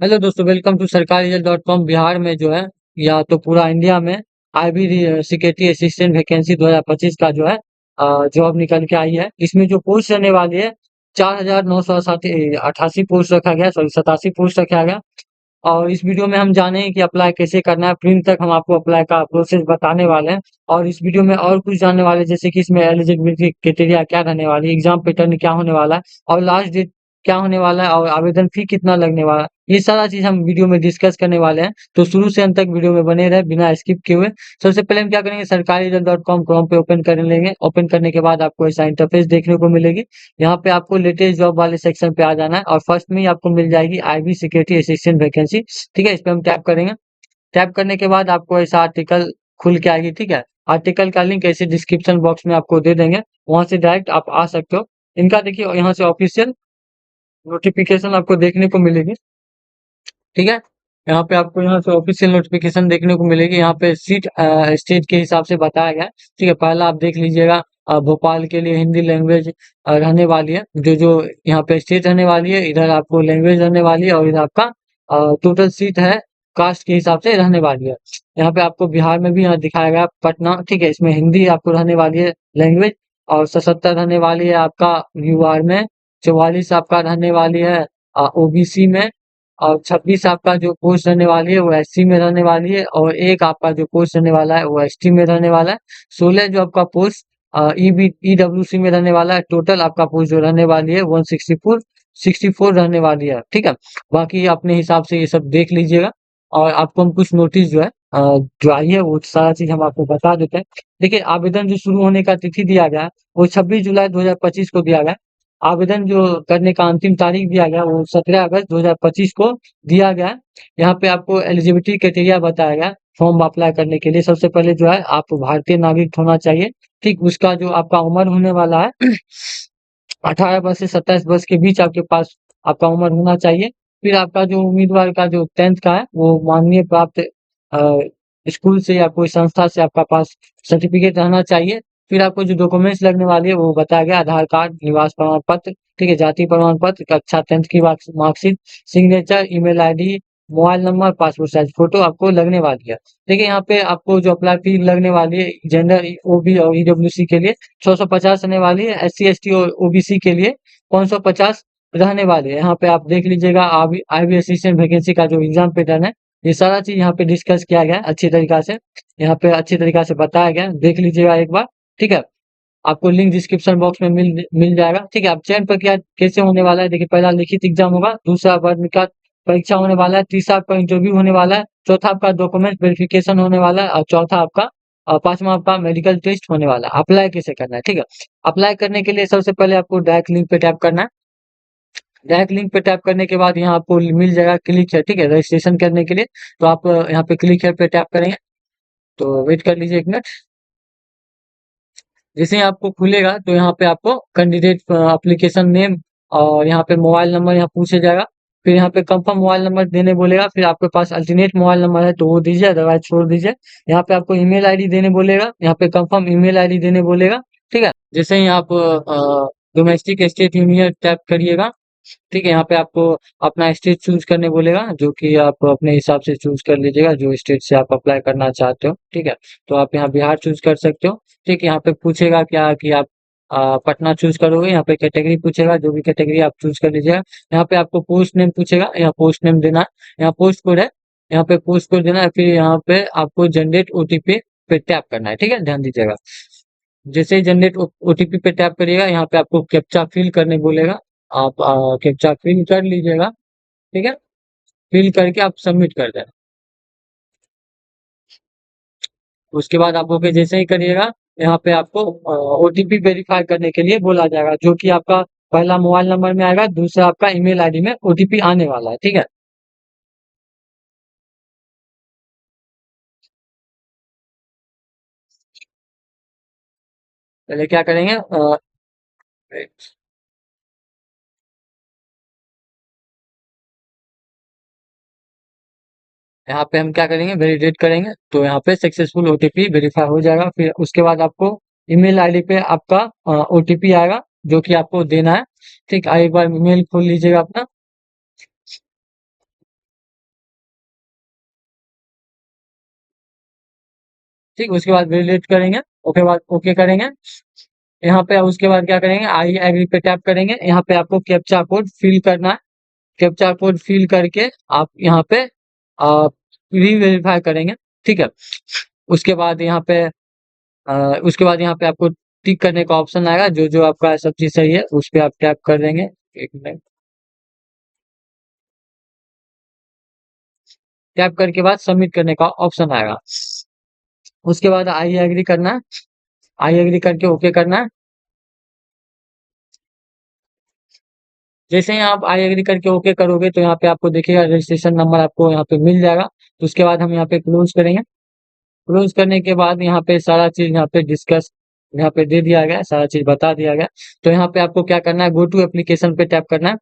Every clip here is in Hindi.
हेलो दोस्तों, वेलकम टू सरकारीजल.com। बिहार में जो है या तो पूरा इंडिया में आईबी सिक्योरिटी असिस्टेंट वैकेंसी 2025 का जो है जॉब निकल के आई है। इसमें जो पोस्ट रहने वाली है 4,988 पोस्ट रखा गया, सॉरी 87 पोस्ट रखा गया। और इस वीडियो में हम जानेंगे कि अप्लाई कैसे करना है। प्रिंट तक हम आपको अप्लाई का प्रोसेस बताने वाले हैं। और इस वीडियो में और कुछ जानने वाले हैं, जैसे कि इसमें एलिजिबिलिटी क्राइटेरिया क्या रहने वाली है, एग्जाम पैटर्न क्या होने वाला है और लास्ट डेट क्या होने वाला है और आवेदन फी कितना लगने वाला है। ये सारा चीज हम वीडियो में डिस्कस करने वाले हैं, तो शुरू से अंत तक वीडियो में बने रहे बिना स्किप किए हुए। सबसे पहले हम क्या करेंगे, सरकारी.com क्रोम पे ओपन कर लेंगे। ओपन करने के बाद आपको ऐसा इंटरफेस देखने को मिलेगी। यहाँ पे आपको लेटेस्ट जॉब वाले सेक्शन पे आ जाना है और फर्स्ट में ही आपको मिल जाएगी आईबी सिक्योरिटी असिस्टेंट वैकेंसी। ठीक है, इस पे हम टैप करेंगे। टैप करने के बाद आपको ऐसा आर्टिकल खुल के आएगी। ठीक है, आर्टिकल का लिंक ऐसे डिस्क्रिप्शन बॉक्स में आपको दे देंगे, वहां से डायरेक्ट आप आ सकते हो। इनका देखिए यहाँ से ऑफिशियल नोटिफिकेशन आपको देखने को मिलेगी। ठीक है, यहाँ पे आपको यहाँ से ऑफिशियल नोटिफिकेशन देखने को मिलेगी। यहाँ पे सीट स्टेट के हिसाब से बताया गया है। ठीक है, पहला आप देख लीजिएगा, भोपाल के लिए हिंदी लैंग्वेज रहने वाली है। जो जो यहाँ पे स्टेट रहने वाली है, इधर आपको लैंग्वेज रहने वाली है और इधर आपका टोटल सीट है कास्ट के हिसाब से रहने वाली है। यहाँ पे आपको बिहार में भी यहाँ दिखाया गया पटना। ठीक है, इसमें हिंदी आपको रहने वाली है लैंग्वेज। और 77 रहने वाली है आपका यूआर में। 44 आपका रहने वाली है ओबीसी में। और 26 आपका जो पोस्ट रहने वाली है वो एससी में रहने वाली है और एक आपका जो पोस्ट रहने वाला है वो एसटी में रहने वाला है। 16 जो आपका पोस्ट ईडब्ल्यूसी में रहने वाला है। टोटल आपका पोस्ट जो रहने वाली है 164 रहने वाली है। ठीक है, बाकी अपने हिसाब से ये सब देख लीजिएगा। और आपको हम कुछ नोटिस जो है जो आई है वो सारा चीज हम आपको बता देते हैं। देखिए, आवेदन जो शुरू होने का तिथि दिया गया है वो 26 जुलाई 2025 को दिया गया है। आवेदन जो करने का अंतिम तारीख दिया गया वो 17 अगस्त 2025 को दिया गया है। यहाँ पे आपको एलिजिबिलिटी क्राइटेरिया बताया गया फॉर्म अप्लाई करने के लिए। सबसे पहले जो है आप भारतीय नागरिक होना चाहिए। ठीक, उसका जो आपका उम्र होने वाला है 18 वर्ष से 27 वर्ष के बीच आपके पास आपका उम्र होना चाहिए। फिर आपका जो उम्मीदवार का जो 10th का है वो माननीय प्राप्त स्कूल से या कोई संस्था से आपका पास सर्टिफिकेट रहना चाहिए। फिर आपको जो डॉक्यूमेंट्स लगने वाली है वो बताया गया, आधार कार्ड, निवास प्रमाण पत्र, ठीक है, जाति प्रमाण पत्र, कक्षा 10th की marksheet, signature, email ID, mobile number, passport size photo आपको लगने वाली है। देखिए, यहाँ पे आपको जो अप्लाई फी लगने वाली है जेंडर ओबी और ईडब्ल्यूसी के लिए 650 रहने वाली है। एससी एसटी और ओबीसी के लिए 550 रहने वाली है। यहाँ पे आप देख लीजिएगा आईबी असिस्टेंट वैकेंसी का जो एग्जाम पैटर्न है, ये सारा चीज यहाँ पे डिस्कस किया गया है अच्छी तरीका से। यहाँ पे अच्छी तरीका से बताया गया है, देख लीजिएगा एक बार। ठीक है, आपको लिंक डिस्क्रिप्शन बॉक्स में मिल मिल जाएगा। ठीक है, अब चयन प्रक्रिया कैसे होने वाला है, देखिए, पहला लिखित एग्जाम होगा, दूसरा वर्ग का परीक्षा होने वाला है, तीसरा आपका इंटरव्यू होने वाला है, चौथा आपका डॉक्यूमेंट वेरिफिकेशन होने वाला है और चौथा आपका पांचवा आपका मेडिकल टेस्ट होने वाला है। अप्लाई कैसे करना है, ठीक है, अप्लाई करने के लिए सबसे पहले आपको डायरेक्ट लिंक पे टैप करना है। डायरेक्ट लिंक पे टैप करने के बाद यहाँ आपको मिल जाएगा क्लिक है। ठीक है, रजिस्ट्रेशन करने के लिए तो आप यहाँ पे क्लिक है पे टैप करेंगे। तो वेट कर लीजिए 1 मिनट। जैसे ही आपको खुलेगा तो यहाँ पे आपको कैंडिडेट एप्लीकेशन नेम और यहाँ पे मोबाइल नंबर यहाँ पूछे जाएगा। फिर यहाँ पे कंफर्म मोबाइल नंबर देने बोलेगा। फिर आपके पास अल्टरनेट मोबाइल नंबर है तो वो दीजिए, अदरवाइज छोड़ दीजिए। यहाँ पे आपको ईमेल आईडी देने बोलेगा, यहाँ पे कंफर्म ईमेल आईडी देने बोलेगा। ठीक है, जैसे ही आप डोमेस्टिक स्टेट यूनियन टैप करिएगा। ठीक है, यहाँ पे आपको अपना स्टेट चूज करने बोलेगा, जो कि आप अपने हिसाब से चूज कर लीजिएगा जो स्टेट से आप अप्लाई करना चाहते हो। ठीक है, तो आप यहाँ बिहार चूज कर सकते हो। ठीक है, यहाँ पे पूछेगा क्या कि आप पटना चूज करोगे। यहाँ पे कैटेगरी पूछेगा, जो भी कैटेगरी आप चूज कर लीजिएगा। यहाँ पे आपको पोस्ट नेम पूछेगा, यहाँ पोस्ट नेम देना है। यहाँ पोस्ट कोड है, यहाँ पे पोस्ट कोड देना है। फिर यहाँ पे आपको जनरेट ओटीपी पे टैप करना है। ठीक है, ध्यान दीजिएगा। जैसे ही जनरेट ओटीपी पे टैप करिएगा, यहाँ पे आपको कैप्चा फिल करने बोलेगा। आप कैप्चा फिल कर लीजिएगा। ठीक है, फिल करके आप सबमिट कर देना। उसके बाद आप ओके जैसे ही करिएगा, यहाँ पे आपको ओटीपी वेरीफाई करने के लिए बोला जाएगा, जो कि आपका पहला मोबाइल नंबर में आएगा, दूसरा आपका ईमेल आईडी में ओटीपी आने वाला है। ठीक है, पहले क्या करेंगे, यहाँ पे हम क्या करेंगे, वैलिडेट करेंगे। तो यहाँ पे सक्सेसफुल ओटीपी वेरीफाई हो जाएगा। फिर उसके बाद आपको ईमेल आईडी पे आपका ओटीपी आएगा, जो कि आपको देना है। ठीक है, एक बार ईमेल खोल लीजिएगा अपना। ठीक, उसके बाद वैलिडेट करेंगे, ओके बाद ओके करेंगे। यहाँ पे उसके बाद क्या करेंगे, आई एग्री पे टैप करेंगे। यहाँ पे आपको कैप्चा कोड फिल करना है। कैप्चा कोड फिल करके आप यहाँ पे री वेरीफाई करेंगे, ठीक है। उसके बाद यहाँ पे उसके बाद यहाँ पे आपको टिक करने का ऑप्शन आएगा, जो जो आपका सब चीज सही है उस पे आप टैप कर देंगे। एक मिनट, टैप करके बाद सबमिट करने का ऑप्शन आएगा। उसके बाद आई एग्री करना है, आई एग्री करके ओके करना है। जैसे ही आप आई एग्री करके ओके करोगे तो यहाँ पे आपको देखिएगा रजिस्ट्रेशन नंबर आपको यहाँ पे मिल जाएगा। तो उसके बाद हम यहाँ पे क्लोज करेंगे। क्लोज करने के बाद यहाँ पे सारा चीज यहाँ पे डिस्कस यहाँ पे दे दिया गया है, सारा चीज बता दिया गया। तो यहाँ पे आपको क्या करना है, गो टू एप्लीकेशन पे टैप करना है।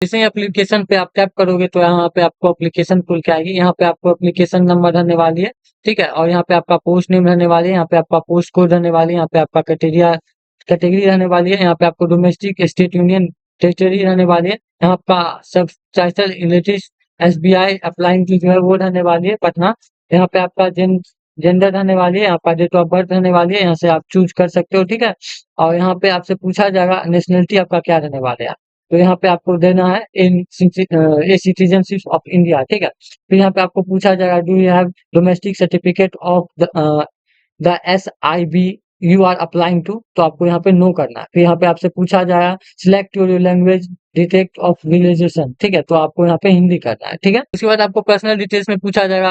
जैसे ही एप्लीकेशन पे आप टैप करोगे तो यहाँ पे आपको एप्लीकेशन खुल के आएगी। यहाँ पे आपको एप्लीकेशन नंबर रहने वाली है, ठीक है। और यहाँ पे आपका पोस्ट नेम रहने वाली है, यहाँ पे आपका पोस्ट कोड रहने वाली है, यहाँ पे आपका कैटेगरी रहने वाली है, यहाँ पे आपको डोमेस्टिक स्टेट यूनियन टेरिटरी रहने वाली है, यहाँ आपका सब टाइटल इलेक्ट्रिस SBI अप्लाइंग की जो है वो रहने वाली है पटना। यहाँ पे आपका जेंडर रहने वाली है, आपका डेट ऑफ बर्थ रहने वाली है, यहाँ से आप चूज कर सकते हो, ठीक है। और यहाँ पे आपसे पूछा जाएगा नेशनलिटी आपका क्या रहने वाला है। तो यहाँ पे आपको देना है in a citizenship of India, ठीक है। फिर यहाँ पे आपको पूछा जाएगा do you have domestic certificate of the SIB you are applying to, तो आपको यहाँ पे नो करना है। फिर यहाँ पे आपसे पूछा जाएगा select your language detect of रिलेजेशन, ठीक है। तो आपको यहाँ पे हिंदी करना है, ठीक है। उसके बाद आपको पर्सनल डिटेल्स में पूछा जाएगा,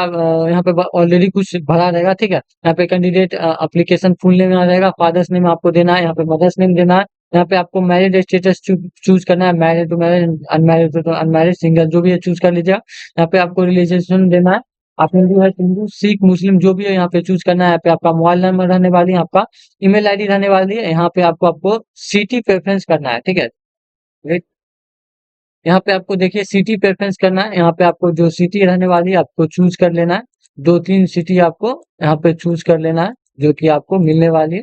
यहाँ पे ऑलरेडी कुछ भरा रहेगा, ठीक है। यहाँ पे कैंडिडेट एप्लीकेशन फुल नेम यहाँ रहेगा, फादर्स नेम आपको देना है, यहाँ पे मदर्स नेम देना है। यहाँ पे आपको मैरिड स्टेटस चूज करना है, married to married, unmarried to unmarried, single जो भी है चूज कर लीजिएगा। यहाँ पे आपको रिलीजियन देना है, आप हिंदू है तो हिंदू, सिख मुस्लिम जो भी है यहाँ पे चूज करना है। यहाँ पे आपका मोबाइल नंबर रहने वाली है, आपका ईमेल आईडी रहने वाली है। यहाँ पे आपको सिटी प्रेफरेंस करना है, ठीक है। यहाँ पे आपको देखिए सिटी प्रेफरेंस करना है, यहाँ पे आपको जो सिटी रहने वाली है आपको चूज कर लेना है। 2-3 सिटी आपको यहाँ पे चूज कर लेना है, जो कि आपको मिलने वाली है।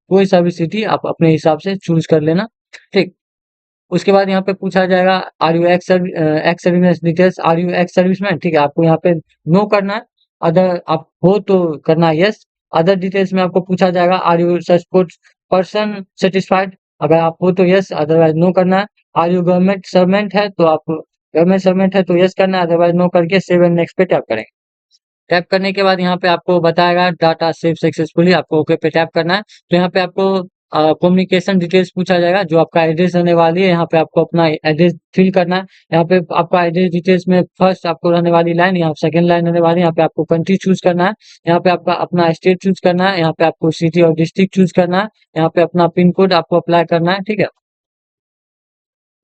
कोई सा भी सिटी आप अपने हिसाब से चूज कर लेना, ठीक। उसके बाद यहाँ पे पूछा जाएगा are you ex service details, are you ex serviceman, ठीक है। आपको यहाँ पे नो करना है, अदर आप हो तो करना है यस। अदर डिटेल्स में आपको पूछा जाएगा are you such person satisfied, अगर आप हो तो यस, अदरवाइज नो करना है। आर यू गवर्नमेंट सर्वेंट है तो आप गवर्नमेंट सर्वेंट है तो यस करना है, अदरवाइज नो करके सेव एंड नेक्स्ट पे टैप करेंगे। टैप करने के बाद यहाँ पे आपको बताएगा डाटा सेव सक्सेसफुली, आपको ओके पे टैप करना है। तो यहाँ पे आपको कम्युनिकेशन डिटेल्स पूछा जाएगा, जो आपका एड्रेस रहने वाली है। यहाँ पे आपको अपना एड्रेस फिल करना है। यहाँ पे आपका एड्रेस डिटेल्स में फर्स्ट आपको रहने वाली लाइन, यहाँ सेकंड लाइन रहने वाली है। यहाँ पे आपको कंट्री चूज करना है, यहाँ पे आपका अपना स्टेट चूज करना है, यहाँ पे आपको सिटी और डिस्ट्रिक्ट चूज करना है, यहाँ पे अपना पिन कोड आपको अप्लाई करना है, ठीक है।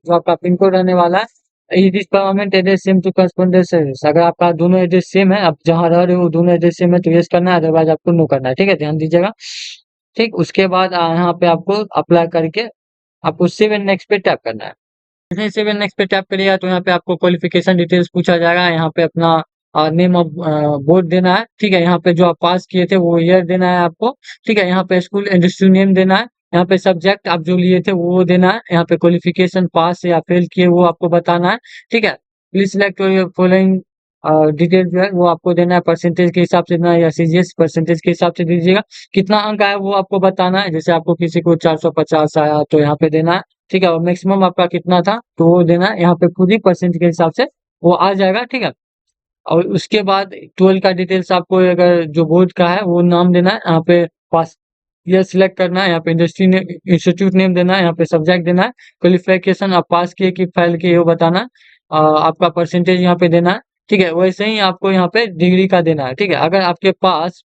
जो आपका पिन कोड रहने वाला है, it is permanent address same to correspondence address, अगर आपका दोनों एड्रेस सेम है, आप जहाँ रह रहे हो दोनों एड्रेस सेम है तो यस करना है, अदरवाइज आपको नो करना है, ठीक है। ध्यान दीजिएगा, ठीक। उसके बाद यहाँ पे आपको अप्लाई करके आपको सेव एंड नेक्स्ट पे टैप करना है। जैसे सेव एंड नेक्स्ट पे टैप करिएगा तो यहाँ पे आपको क्वालिफिकेशन डिटेल्स पूछा जाएगा। यहाँ पे अपना नेम ऑफ बोर्ड देना है, ठीक है। यहाँ पे जो आप पास किए थे वो ईयर देना है आपको, ठीक है। यहाँ पे स्कूल इंस्टीट्यूट नेम देना है, यहाँ पे सब्जेक्ट आप जो लिए थे वो देना है, यहाँ पे क्वालिफिकेशन पास या फेल किए वो आपको बताना है, ठीक है। Please select your following detail जो है वो आपको देना है, परसेंटेज के हिसाब से देना है या सीजीएस परसेंटेज के हिसाब से दीजिएगा। कितना अंक आया वो आपको बताना है, जैसे आपको किसी को 450 आया तो यहाँ पे देना है, ठीक है। और मैक्सिमम आपका कितना था तो वो देना है, यहाँ पे खुद ही परसेंट के हिसाब से वो आ जाएगा, ठीक है। और उसके बाद 12 का डिटेल्स आपको अगर जो बोर्ड का है वो नाम देना है, यहाँ पे पास ये सिलेक्ट करना है, यहाँ पे इंडस्ट्री नेम इंस्टीट्यूट नेम देना है, यहाँ पे सब्जेक्ट देना है, क्वालिफिकेशन आप पास किए कि फेल किए वो बताना है, आपका परसेंटेज यहाँ पे देना है, ठीक है। वैसे ही आपको यहाँ पे डिग्री का देना है, ठीक है। अगर आपके पास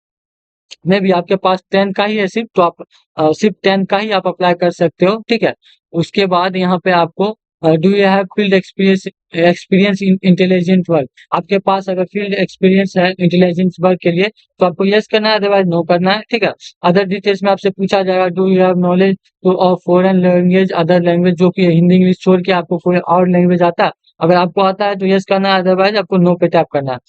में भी आपके पास 10 का ही है सिर्फ, तो आप सिर्फ 10 का ही आप अप्लाई कर सकते हो, ठीक है। उसके बाद यहाँ पे आपको do you have field experience experience in intelligent work, आपके पास अगर फील्ड एक्सपीरियंस है इंटेलिजेंस वर्क के लिए तो आपको यस करना है, अदरवाइज नो करना है, ठीक है। अदर डिटेल्स में आपसे पूछा जाएगा do you have knowledge two of foreign language other language, जो कि हिंदी इंग्लिश छोड़ के आपको कोई और लैंग्वेज आता है, अगर आपको आता है तो यस करना है, अदरवाइज आपको नो पे टैप करना है।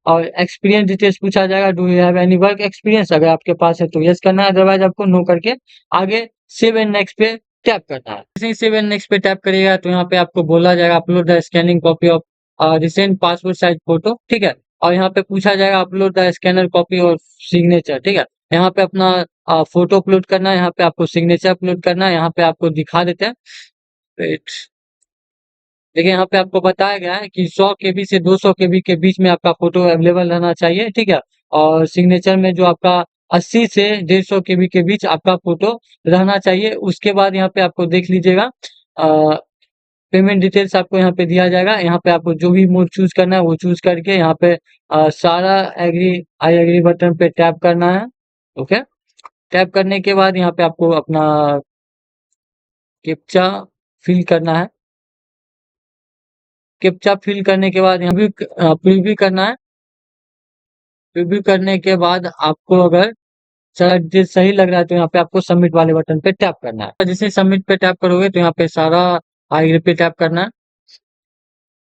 और एक्सपीरियंस डिटेल्स पूछा जाएगा do you have any work experience, अगर आपके पास है तो यस करना है, अदरवाइज आपको नो करके आगे सेव एंड नेक्स्ट पे टैप करना है। जैसे ही सेव एंड नेक्स्ट पे टैप करिएगा तो यहाँ पे आपको बोला जाएगा upload the scanning copy of recent passport size photo, ठीक है। और यहाँ पे पूछा जाएगा अपलोड द स्कैनर कॉपी और सिग्नेचर, ठीक है। यहाँ पे अपना फोटो अपलोड करना है, यहाँ पे आपको सिग्नेचर अपलोड करना है, यहाँ पे आपको दिखा देते हैं। वेट, देखिए यहाँ पे आपको बताया गया है कि 100 केबी से 200 केबी के बीच में आपका फोटो अवेलेबल रहना चाहिए, ठीक है। और सिग्नेचर में जो आपका 80 से 150 केबी के बीच आपका फोटो रहना चाहिए। उसके बाद यहाँ पे आपको देख लीजिएगा, पेमेंट डिटेल्स आपको यहाँ पे दिया जाएगा। यहाँ पे आपको जो भी मोड चूज करना है वो चूज करके यहाँ पे सारा एग्री आई एग्री बटन पे टैप करना है। ओके, टैप करने के बाद यहाँ पे आपको अपना कैप्चा फिल करना है। कैप्चा फिल करने के बाद यहाँ भी प्रीव्यू करना है। प्रीव्यू करने के बाद आपको अगर सारा डिटेल सही लग रहा है तो यहाँ पे आपको सबमिट वाले बटन पे टैप करना है। जैसे सबमिट पे टैप करोगे तो यहाँ पे सारा आई एग्री पे टैप करना है।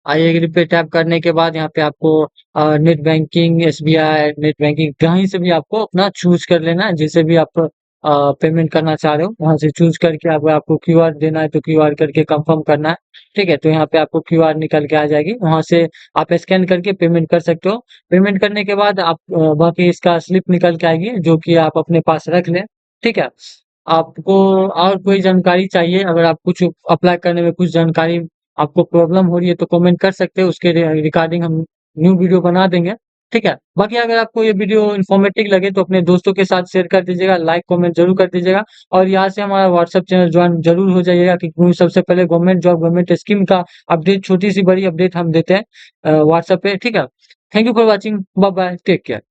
आई एग्री पे टैप करने के बाद यहाँ पे आपको net banking, SBI net banking कहीं से भी आपको अपना चूज कर लेना है, जैसे भी आप पेमेंट करना चाह रहे हो वहां से चूज करके आपको क्यूआर देना है तो क्यूआर करके कंफर्म करना है। ठीक है, तो यहाँ पे आपको क्यूआर निकल के आ जाएगी, वहां से आप स्कैन करके पेमेंट कर सकते हो। पेमेंट करने के बाद आप बाकी इसका स्लिप निकल के आएगी जो कि आप अपने पास रख लें। ठीक है, आपको और कोई जानकारी चाहिए, अगर आप कुछ अप्लाई करने में कुछ जानकारी आपको प्रॉब्लम हो रही है तो कमेंट कर सकते हैं, उसके रिगार्डिंग हम न्यू वीडियो बना देंगे। ठीक है, बाकी अगर आपको ये वीडियो इन्फॉर्मेटिव लगे तो अपने दोस्तों के साथ शेयर कर दीजिएगा, लाइक कमेंट जरूर कर दीजिएगा। और यहाँ से हमारा व्हाट्सएप चैनल ज्वाइन जरूर हो जाइएगा, क्योंकि सबसे पहले गवर्नमेंट जॉब, गवर्नमेंट स्कीम का अपडेट, छोटी सी बड़ी अपडेट हम देते हैं व्हाट्सएप पे। ठीक है, thank you for watching, bye bye, take care.